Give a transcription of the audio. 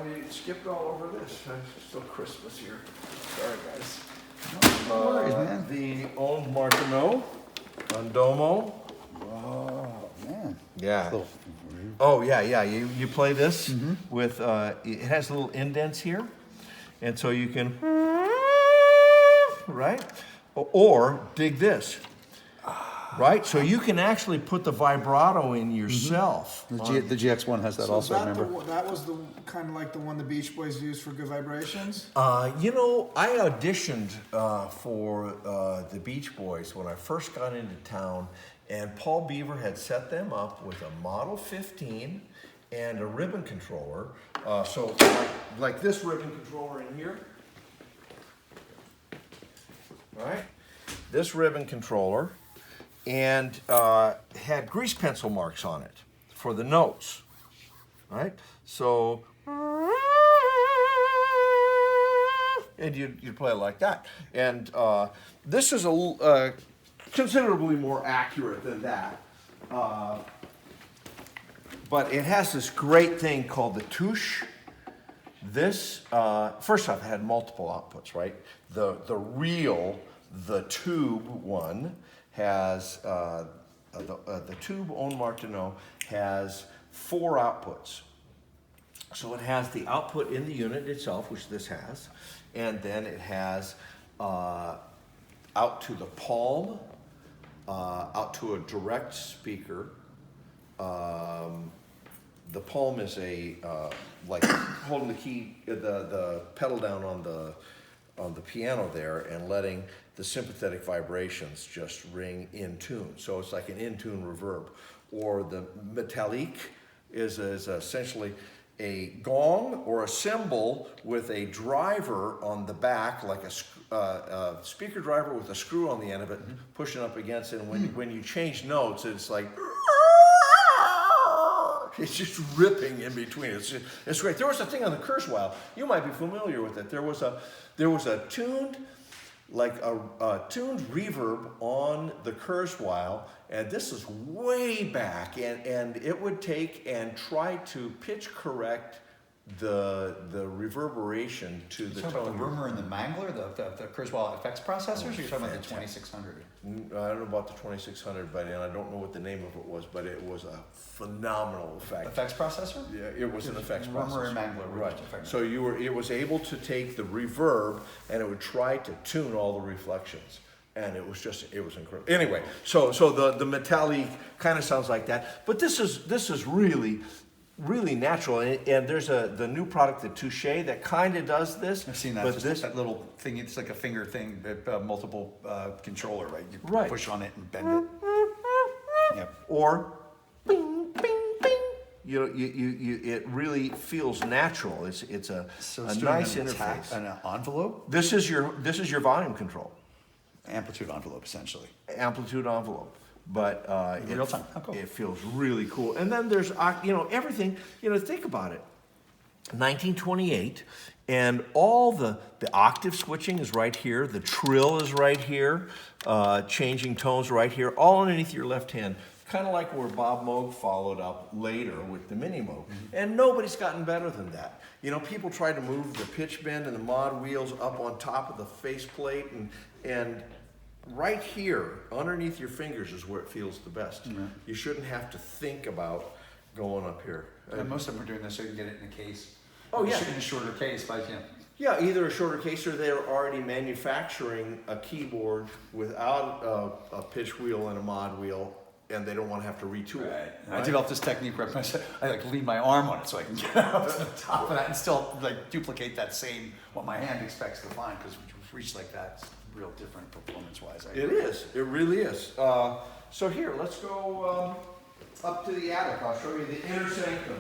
we skipped all over this. It's still Christmas here. Sorry, guys. No worries, man. The old Martenot on Domo. Oh, man. Yeah. Little- Oh, yeah. You play this with, it has little indents here. And so you can, right? Or dig this. Right? So you can actually put the vibrato in yourself. The GX1 has that So also, is that remember? that was the kind of like the one the Beach Boys used for Good Vibrations? I auditioned for the Beach Boys when I first got into town, and Paul Beaver had set them up with a Model 15 and a ribbon controller. So like this ribbon controller in here, right? This ribbon controller, and had grease pencil marks on it for the notes, right? So, and you'd play it like that. And this is considerably more accurate than that. But it has this great thing called the touche. This, first off, it had multiple outputs, right? The tube one has, the tube on Martenot has 4 outputs. So it has the output in the unit itself, which this has, and then it has out to the palm, out to a direct speaker. The palm is like holding the key, the pedal down on the piano there and letting the sympathetic vibrations just ring in tune. So it's like an in tune reverb. Or the metallique is essentially a gong or a cymbal with a driver on the back, like a speaker driver with a screw on the end of it, pushing up against it. And when you change notes, it's like, it's just ripping in between. It's great. There was a thing on the Kurzweil. You might be familiar with it. There was a tuned, like a tuned reverb on the Kurzweil, and this is way back, and it would take and try to pitch correct the reverberation to the You're talking tone. about the Rumor and the Mangler, the Kurzweil effects processors, or you're talking about the 2600? I don't know about the 2600, and I don't know what the name of it was, but it was a phenomenal effect. Effects processor? Yeah, it was an effects processor. Rumor and Mangler, Right. So it was able to take the reverb and it would try to tune all the reflections. And it was incredible. Anyway, so the metallic kind of sounds like that, but this is really natural. And there's the new product, the Touche, that kind of does this. I've seen that. But Just that little thing. It's like a finger thing, multiple controller, right? You Right. push on it and bend it. Yep. Or bing, bing, bing. It really feels natural. It's a doing nice an interface. an envelope, This is your volume control, amplitude envelope, essentially. amplitude envelope. But In real time. How cool. it feels really cool. And then there's everything. Think about it. 1928, and all the octave switching is right here. The trill is right here. Changing tones right here. All underneath your left hand. Kind of like where Bob Moog followed up later with the Mini Moog. And nobody's gotten better than that. People try to move the pitch bend and the mod wheels up on top of the faceplate, and right here, underneath your fingers, is where it feels the best. You shouldn't have to think about going up here. And most of them are doing this so you can get it in a case. Oh, yeah. In a shorter case, by Yeah, either a shorter case or they're already manufacturing a keyboard without a pitch wheel and a mod wheel, and they don't want to have to retool. Right. I developed this technique where I lean my arm on it so I can get up to the top of that and still duplicate that same what my hand expects to find, because when you reach like that, it's real different performance-wise. It is. It really is. So here, let's go up to the attic. I'll show you the inner sanctum.